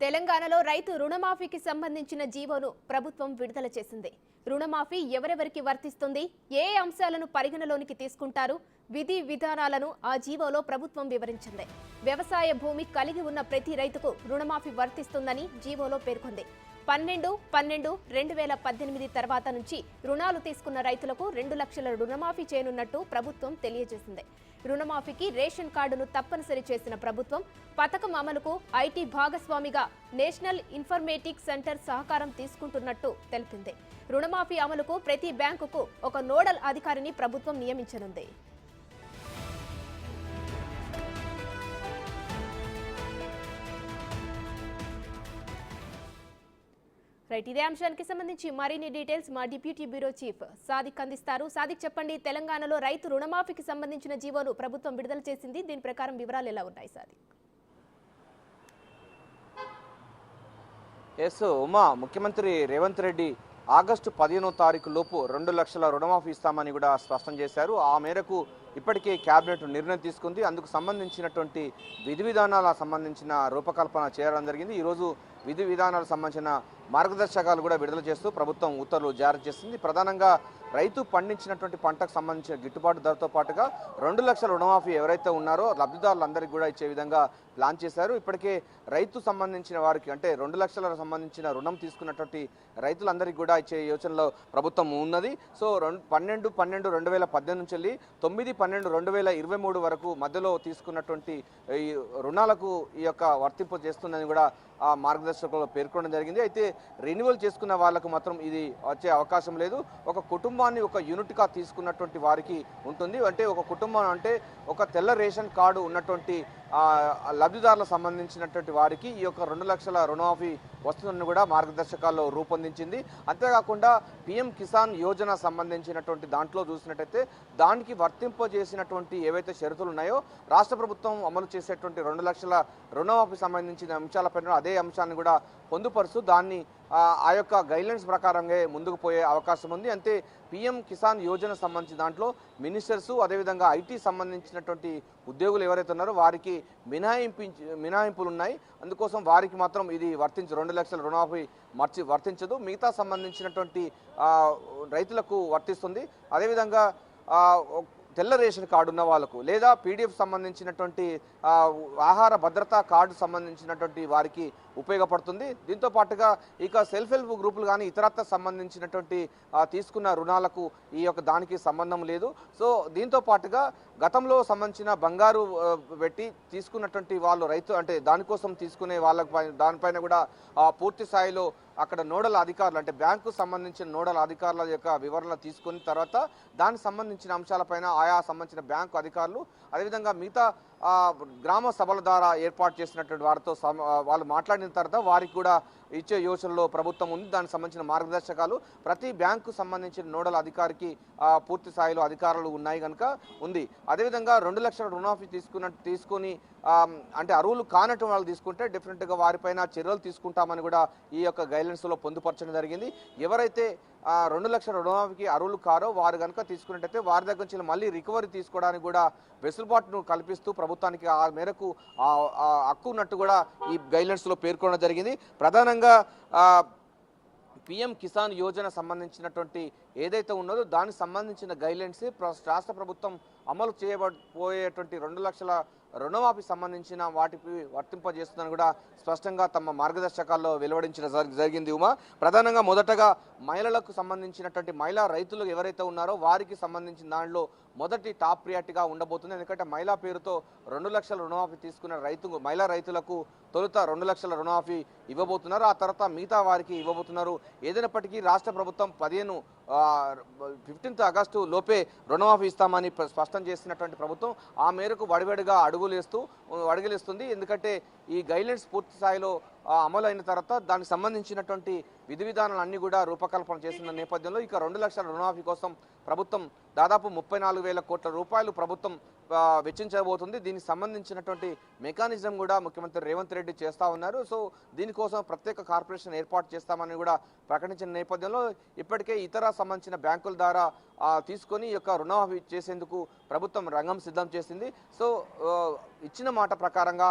తెలంగాణలో రైతు రుణమాఫీకి సంబంధించిన జీవోను ప్రభుత్వం విడుదల చేసింది. రుణమాఫీ ఎవరెవరికి వర్తిస్తుంది, ఏ అంశాలను పరిగణలోనికి తీసుకుంటారు, విధి విధానాలను ఆ జీవోలో ప్రభుత్వం వివరించింది. వ్యవసాయ భూమి కలిగి ఉన్న ప్రతి రైతుకు రుణమాఫీ వర్తిస్తుందని జీవోలో పేర్కొంది. 12/12/2018 తర్వాత నుంచి రుణాలు తీసుకున్న రైతులకు 2 లక్షల రుణమాఫీ చేయనున్నట్టు ప్రభుత్వం తెలియజేసింది. రుణమాఫీకి రేషన్ కార్డును తప్పనిసరి చేసిన ప్రభుత్వం పథకం అమలుకు ఐటీ భాగస్వామిగా నేషనల్ ఇన్ఫర్మేటిక్ సెంటర్ సహకారం తీసుకుంటున్నట్టు తెలిపింది. రుణమాఫీ అమలుకు ప్రతి బ్యాంకుకు ఒక నోడల్ అధికారిని ప్రభుత్వం నియమించనుంది. రైట్, ఇదే అంశానికి సంబంధించి మరిన్ని డీటెయిల్స్ మా డిప్యూటీ బ్యూరో చీఫ్ సాదిక్ అందిస్తారు. సాదిక్, చెప్పండి, తెలంగాణలో రైతు రుణమాఫీకి సంబంధించిన జీవోను ప్రభుత్వం విడుదల చేసింది. దీని ప్రకారం వివరాలు ఎలా ఉన్నాయి సాదిక్? ఉమా, ముఖ్యమంత్రి రేవంత్ రెడ్డి ఆగస్టు 15వ తారీఖు లోపు 2 లక్షల రుణమాఫీ ఇస్తామని కూడా స్పష్టం చేశారు. ఆ మేరకు ఇప్పటికే కేబినెట్ నిర్ణయం తీసుకుంది. అందుకు సంబంధించినటువంటి విధి విధానాలకు సంబంధించిన రూపకల్పన చేయడం జరిగింది. ఈరోజు విధి విధానాలకు సంబంధించిన మార్గదర్శకాలు కూడా విడుదల చేస్తూ ప్రభుత్వం ఉత్తర్వులు జారీ చేసింది. ప్రధానంగా రైతు పండించినటువంటి పంటకు సంబంధించిన గిట్టుబాటు ధరతో పాటుగా 2 లక్షల రుణమాఫీ ఎవరైతే ఉన్నారో లబ్ధిదారులందరికీ కూడా ఇచ్చే విధంగా ప్లాన్ చేశారు. ఇప్పటికే రైతు సంబంధించిన వారికి అంటే 2 లక్షలకు సంబంధించిన రుణం తీసుకున్నటువంటి రైతులందరికీ కూడా ఇచ్చే యోచనలో ప్రభుత్వం ఉన్నది. సో 12/12/2018 నుంచి వెళ్ళి 9/12/2023 వరకు మధ్యలో తీసుకున్నటువంటి ఈ రుణాలకు ఈ యొక్క వర్తింపు చేస్తుందని కూడా ఆ మార్గదర్శకంలో పేర్కొనడం జరిగింది. అయితే రెన్యువల్ చేసుకున్న వాళ్ళకు మాత్రం ఇది వచ్చే అవకాశం లేదు. ఒక కుటుంబాన్ని ఒక యూనిట్గా తీసుకున్నటువంటి వారికి ఉంటుంది. అంటే ఒక కుటుంబం అంటే ఒక తెల్ల రేషన్ కార్డు ఉన్నటువంటి లబ్ధిదారులకు సంబంధించినటువంటి వారికి ఈ యొక్క 2 లక్షల రుణమాఫీ వస్తుందని కూడా మార్గదర్శకాల్లో రూపొందించింది. అంతేకాకుండా పిఎం కిసాన్ యోజన సంబంధించినటువంటి దాంట్లో చూసినట్టయితే దానికి వర్తింపజేసినటువంటి ఏవైతే షరతులు ఉన్నాయో రాష్ట్ర ప్రభుత్వం అమలు చేసేటువంటి 2 లక్షల రుణమాఫీ సంబంధించిన అంశాలపైన అదే అంశాన్ని కూడా పొందుపరుస్తూ దాన్ని ఆ యొక్క గైడ్లైన్స్ ప్రకారంగా ముందుకు పోయే అవకాశం ఉంది. అంతే పిఎం కిసాన్ యోజన సంబంధించిన దాంట్లో మినిస్టర్సు అదేవిధంగా ఐటీ సంబంధించినటువంటి ఉద్యోగులు ఎవరైతే ఉన్నారో వారికి మినహాయింపులు ఉన్నాయి. అందుకోసం వారికి మాత్రం ఇది 2 లక్షల రుణమాఫీ వర్తించదు. మిగతా సంబంధించినటువంటి రైతులకు వర్తిస్తుంది. అదేవిధంగా తెల్ల రేషన్ కార్డు ఉన్న వాళ్ళకు లేదా పీడిఎఫ్ సంబంధించినటువంటి ఆహార భద్రతా కార్డు సంబంధించినటువంటి వారికి ఉపయోగపడుతుంది. దీంతో పాటుగా ఇక సెల్ఫ్ హెల్ప్ గ్రూపులు కానీ ఇతరత్ర సంబంధించినటువంటి తీసుకున్న రుణాలకు ఈ యొక్క దానికి సంబంధం లేదు. సో దీంతో పాటుగా గతంలో సంబంధించిన బంగారు పెట్టి తీసుకున్నటువంటి వాళ్ళు రైతు అంటే దానికోసం తీసుకునే వాళ్ళ దానిపైన కూడా పూర్తి స్థాయిలో అక్కడ నోడల్ అధికారులు అంటే బ్యాంకు సంబంధించిన నోడల్ అధికారుల యొక్క వివరాలు తీసుకున్న తర్వాత దానికి సంబంధించిన అంశాలపైన ఆయా సంబంధించిన బ్యాంకు అధికారులు అదేవిధంగా మిగతా గ్రామ సభల ద్వారా ఏర్పాటు చేసినటువంటి వారితో వాళ్ళు మాట్లాడిన తర్వాత వారికి కూడా ఇచ్చే యోచనలో ప్రభుత్వం ఉంది. దానికి సంబంధించిన మార్గదర్శకాలు ప్రతి బ్యాంకు సంబంధించిన నోడల్ అధికారికి పూర్తి స్థాయిలో అధికారులు ఉన్నాయి కనుక ఉంది. అదేవిధంగా 2 లక్షల రుణమాఫీ తీసుకొని అంటే అర్హులు కానటువంటి వాళ్ళు తీసుకుంటే డెఫినెట్గా వారిపైన చర్యలు తీసుకుంటామని కూడా ఈ యొక్క గైడ్లైన్స్లో పొందుపరచడం జరిగింది. ఎవరైతే 2 లక్షల రుణమాఫీకి అర్హులు కారో వారు కనుక తీసుకున్నట్టయితే వారి దగ్గర నుంచి మళ్ళీ రికవరీ తీసుకోవడానికి కూడా వెసులుబాటును కల్పిస్తూ ప్రభుత్వానికి ఆ మేరకు హక్కు ఉన్నట్టు కూడా ఈ గైడ్లైన్స్లో పేర్కొనడం జరిగింది. ప్రధానంగా పిఎం కిసాన్ యోజన సంబంధించినటువంటి ఏదైతే ఉన్నదో దానికి సంబంధించిన గైడ్లైన్స్ రాష్ట్ర ప్రభుత్వం అమలు చేయబోయేటువంటి 2 లక్షల రుణమాఫీ సంబంధించిన వాటికి వర్తింపజేస్తుందని కూడా స్పష్టంగా తమ మార్గదర్శకాల్లో వెలువడించడం జరిగింది. ఉమా, ప్రధానంగా మొదటగా మహిళలకు సంబంధించినటువంటి మహిళా రైతులు ఎవరైతే ఉన్నారో వారికి సంబంధించిన దానిలో మొదటి టాప్ ప్రియారిటీగా ఉండబోతుంది. ఎందుకంటే మహిళా పేరుతో 2 లక్షల రుణమాఫీ తీసుకున్న మహిళా రైతులకు తొలుత 2 లక్షల రుణమాఫీ ఇవ్వబోతున్నారు. ఆ తర్వాత మిగతా వారికి ఇవ్వబోతున్నారు. ఏదైనప్పటికీ రాష్ట్ర ప్రభుత్వం 15 ఆగస్టు లోపే రుణమాఫీ ఇస్తామని స్పష్టం చేసినటువంటి ప్రభుత్వం ఆ మేరకు వడివడిగా అడుగులేస్తుంది. ఎందుకంటే ఈ గైడ్లైన్స్ పూర్తి స్థాయిలో అమలు అయిన తర్వాత దానికి సంబంధించినటువంటి విధి విధానాలన్నీ కూడా రూపకల్పన చేసిన నేపథ్యంలో ఇక 2 లక్షల రుణమాఫీ కోసం ప్రభుత్వం దాదాపు 34,000 కోట్ల రూపాయలు ప్రభుత్వం వెచ్చించబోతుంది. దీనికి సంబంధించినటువంటి మెకానిజం కూడా ముఖ్యమంత్రి రేవంత్ రెడ్డి చేస్తూ ఉన్నారు. సో దీనికోసం ప్రత్యేక కార్పొరేషన్ ఏర్పాటు చేస్తామని కూడా ప్రకటించిన నేపథ్యంలో ఇప్పటికే ఇతర సంబంధించిన బ్యాంకుల ద్వారా తీసుకొని ఈ యొక్క రుణమాఫీ చేసేందుకు ప్రభుత్వం రంగం సిద్ధం చేసింది. సో ఇచ్చిన మాట ప్రకారంగా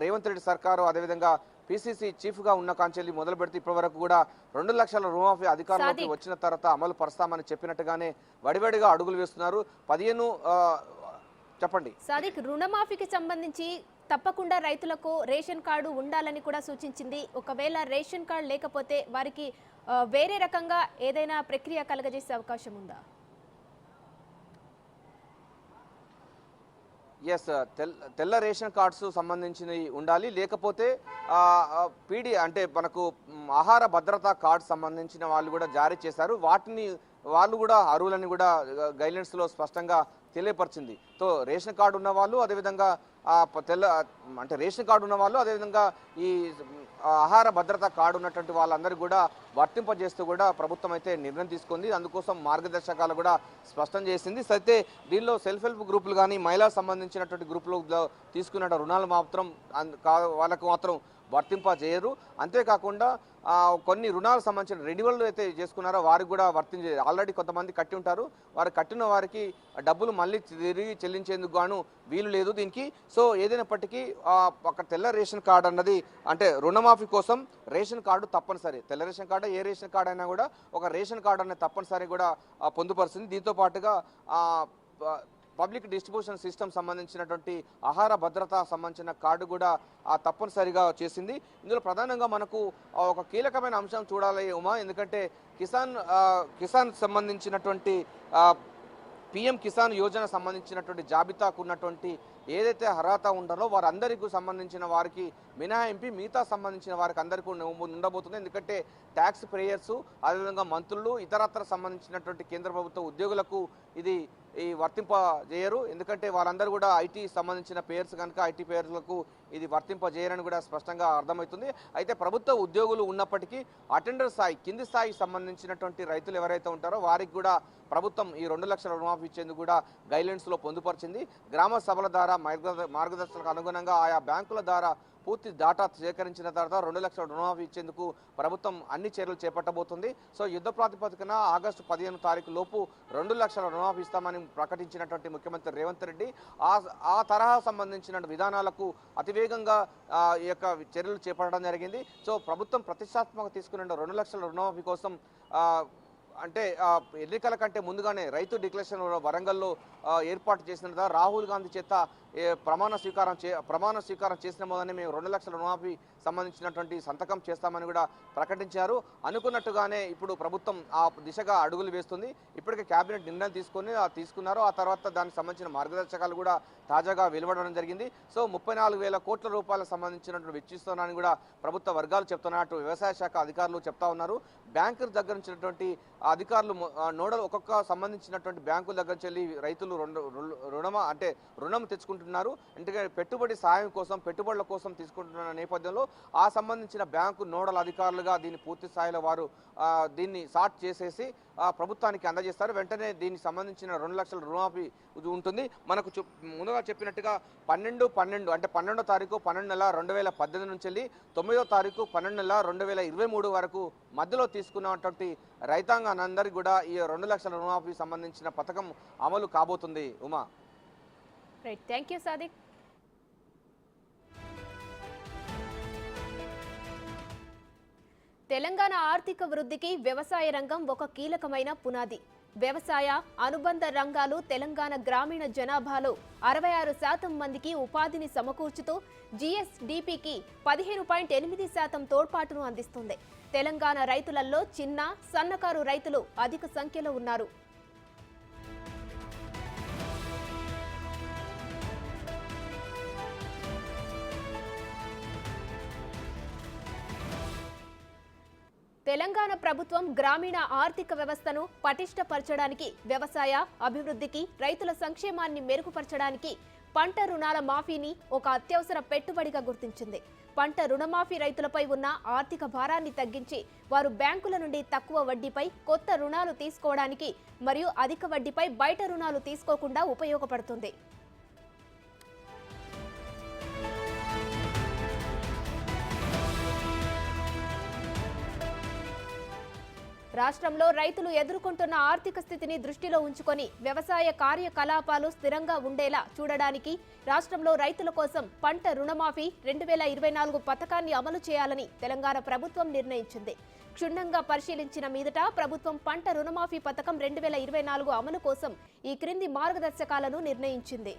రేవంత్ రెడ్డి సర్కారు అదేవిధంగా పిసిసి చీఫ్గా ఉన్న కాంచెల్లి మొదలు పెడితే ఇప్పటి వరకు కూడా 2 లక్షల రుణమాఫీ అధికారంలోకి సాదిక్. వచ్చిన తర్వాత అమలు పరుస్తామని చెప్పినట్టుగానే వడివడిగా అడుగులు వేస్తున్నారు. 15 చెప్పండి. సాదిక్, రుణమాఫీకి సంబంధించి తప్పకుండా రైతులకు రేషన్ కార్డు ఉండాలని కూడా సూచించింది. ఒకవేళ రేషన్ కార్డు లేకపోతే వారికి వేరే రకంగా ఏదైనా ప్రక్రియ కలగజేసే అవకాశం ఉందా? ఎస్, తెల్ల రేషన్ కార్డ్స్ సంబంధించినవి ఉండాలి. లేకపోతే పీడి అంటే మనకు ఆహార భద్రతా కార్డు సంబంధించిన వాళ్ళు కూడా జారీ చేశారు. వాటిని వాళ్ళు కూడా అర్హులని కూడా గైడ్లైన్స్లో స్పష్టంగా తెలియపరిచింది. సో రేషన్ కార్డు ఉన్న వాళ్ళు, అదేవిధంగా అంటే రేషన్ కార్డు ఉన్న వాళ్ళు, అదేవిధంగా ఈ ఆహార భద్రత కార్డు ఉన్నటువంటి వాళ్ళందరూ కూడా వర్తింపజేస్తూ కూడా ప్రభుత్వం అయితే నిర్ణయం తీసుకుంది. అందుకోసం మార్గదర్శకాలు కూడా స్పష్టం చేసింది. అయితే దీనిలో సెల్ఫ్ హెల్ప్ గ్రూపులు కానీ మహిళలకు సంబంధించినటువంటి గ్రూపులు తీసుకున్న రుణాలు మాత్రం వాళ్ళకు మాత్రం వర్తింపజేయరు. అంతేకాకుండా కొన్ని రుణాలకు సంబంధించిన రెన్యువల్ అయితే చేసుకున్నారో వారికి కూడా వర్తించే ఆల్రెడీ కొంతమంది కట్టి ఉంటారు. వారు కట్టిన వారికి డబ్బులు మళ్ళీ తిరిగి చెల్లించేందుకు గాను వీలు లేదు దీనికి. సో ఏదైనప్పటికీ అక్కడ తెల్ల రేషన్ కార్డు అన్నది అంటే రుణమాఫీ కోసం రేషన్ కార్డు తప్పనిసరి. తెల్ల రేషన్ కార్డు ఏ రేషన్ కార్డు అయినా కూడా ఒక రేషన్ కార్డు అనేది తప్పనిసరి కూడా పొందుపరుస్తుంది. దీంతో పాటుగా పబ్లిక్ డిస్ట్రిబ్యూషన్ సిస్టమ్ సంబంధించినటువంటి ఆహార భద్రత సంబంధించిన కార్డు కూడా తప్పనిసరిగా చేసింది. ఇందులో ప్రధానంగా మనకు ఒక కీలకమైన అంశం చూడాలి ఉమా, ఎందుకంటే కిసాన్ సంబంధించినటువంటి పిఎం కిసాన్ యోజన సంబంధించినటువంటి జాబితాకు ఉన్నటువంటి ఏదైతే అర్హత ఉండాలో వారందరికీ సంబంధించిన వారికి మినహాయింపు మిగతా సంబంధించిన వారికి అందరికీ ఉండబోతుంది. ఎందుకంటే ట్యాక్స్ పేయర్స్, అదేవిధంగా మంత్రులు, ఇతరత్ర సంబంధించినటువంటి కేంద్ర ప్రభుత్వ ఉద్యోగులకు ఇది వర్తింపజేయరు. ఎందుకంటే వారందరూ కూడా ఐటీ సంబంధించిన పేయర్స్ కనుక ఐటీ పేయర్లకు ఇది వర్తింపజేయరని కూడా స్పష్టంగా అర్థమవుతుంది. అయితే ప్రభుత్వ ఉద్యోగులు ఉన్నప్పటికీ అటెండర్ స్థాయి, కింది స్థాయికి సంబంధించినటువంటి రైతులు ఎవరైతే ఉంటారో వారికి కూడా ప్రభుత్వం ఈ 2 లక్షల రుణమాఫీ ఇచ్చేందుకు కూడా గైడ్లైన్స్లో పొందుపరిచింది. గ్రామ సభల ద్వారా మార్గదర్శకాలకు అనుగుణంగా ఆయా బ్యాంకుల ద్వారా పూర్తి డాటా సేకరించిన తర్వాత 2 లక్షల రుణమాఫీ ఇచ్చేందుకు ప్రభుత్వం అన్ని చర్యలు చేపట్టబోతుంది. సో యుద్ధ ప్రాతిపదికన ఆగస్టు 15 తారీఖు లోపు 2 లక్షల రుణమాఫీ ఇస్తామని ప్రకటించినటువంటి ముఖ్యమంత్రి రేవంత్ రెడ్డి ఆ తరహా సంబంధించిన విధానాలకు అతివేగంగా ఈ యొక్క చర్యలు చేపట్టడం జరిగింది. సో ప్రభుత్వం ప్రతిష్టాత్మకంగా తీసుకున్న 2 లక్షల రుణమాఫీ కోసం అంటే ఎన్నికల కంటే ముందుగానే రైతు డిక్లరేషన్ వరంగల్లో ఏర్పాటు చేసిన రాహుల్ గాంధీ చేత ప్రమాణ స్వీకారం చేసిన మొదనే మేము 2 లక్షల రుణమాఫీ సంబంధించినటువంటి సంతకం చేస్తామని కూడా ప్రకటించారు. అనుకున్నట్టుగానే ఇప్పుడు ప్రభుత్వం ఆ దిశగా అడుగులు వేస్తుంది. ఇప్పటికే కేబినెట్ నిర్ణయం తీసుకున్నారు. ఆ తర్వాత దానికి సంబంధించిన మార్గదర్శకాలు కూడా తాజాగా వెలువడడం జరిగింది. సో 34,000 కోట్ల రూపాయలకు సంబంధించినటువంటి వెచ్చిస్తున్నారని కూడా ప్రభుత్వ వర్గాలు చెప్తున్నట్టు వ్యవసాయ శాఖ అధికారులు చెప్తా ఉన్నారు. బ్యాంకుల దగ్గర నుంచినటువంటి అధికారులు నోడల్ ఒక్కొక్క సంబంధించినటువంటి బ్యాంకుల దగ్గర నుంచి రైతులు రుణం తెచ్చుకుంటున్నారు. ఎందుకంటే పెట్టుబడి సాయం కోసం, పెట్టుబడుల కోసం తీసుకుంటున్న నేపథ్యంలో ఆ సంబంధించిన బ్యాంకు నోడల్ అధికారులుగా దీన్ని పూర్తి స్థాయిలో వారు దీన్ని సార్ట్ చేసేసి ప్రభుత్వానికి అందజేస్తారు. వెంటనే దీనికి సంబంధించిన 2 లక్షల రుణమాఫీ ఉంటుంది. మనకు ముందుగా చెప్పినట్టుగా 12 అంటే 12వ తారీఖు 12 నెల 2018 నుంచి వెళ్ళి 9వ తారీఖు 12 నెల 2023 వరకు మధ్యలో తీసుకున్నటువంటి రైతాంగానందరికీ కూడా ఈ 2 లక్షల రుణమాఫీ సంబంధించిన పథకం అమలు కాబోతుంది. Uma, right, thank you Sadiq. Telangana ఆర్థిక వృద్ధికి వ్యవసాయ రంగం ఒక కీలకమైన పునాది. వ్యవసాయ అనుబంధ రంగాలు తెలంగాణ గ్రామీణ జనాభాలో 66% మందికి ఉపాధిని సమకూర్చుతూ జీఎస్డీపీకి 15.8% తోడ్పాటును అందిస్తుంది. తెలంగాణ రైతులలో చిన్న, సన్నకారు రైతులు అధిక సంఖ్యలో ఉన్నారు. తెలంగాణ ప్రభుత్వం గ్రామీణ ఆర్థిక వ్యవస్థను పటిష్టపరచడానికి, వ్యవసాయ అభివృద్ధికి, రైతుల సంక్షేమాన్ని మెరుగుపరచడానికి పంట రుణాల మాఫీని ఒక అత్యవసర పెట్టుబడిగా గుర్తించింది. పంట రుణమాఫీ రైతులపై ఉన్న ఆర్థిక భారాన్ని తగ్గించి వారు బ్యాంకుల నుండి తక్కువ వడ్డీపై కొత్త రుణాలు తీసుకోవడానికి మరియు అధిక వడ్డీపై బయట రుణాలు తీసుకోకుండా ఉపయోగపడుతుంది. రాష్ట్రంలో రైతులు ఎదుర్కొంటున్న ఆర్థిక స్థితిని దృష్టిలో ఉంచుకొని వ్యవసాయ కార్యకలాపాలు స్థిరంగా ఉండేలా చూడడానికి రాష్ట్రంలో రైతుల కోసం పంట రుణమాఫీ 2024 పథకాన్ని అమలు చేయాలని తెలంగాణ ప్రభుత్వం నిర్ణయించింది. క్షుణ్ణంగా పరిశీలించిన మీదట ప్రభుత్వం పంట రుణమాఫీ పథకం 2024 అమలు కోసం ఈ క్రింది మార్గదర్శకాలను నిర్ణయించింది.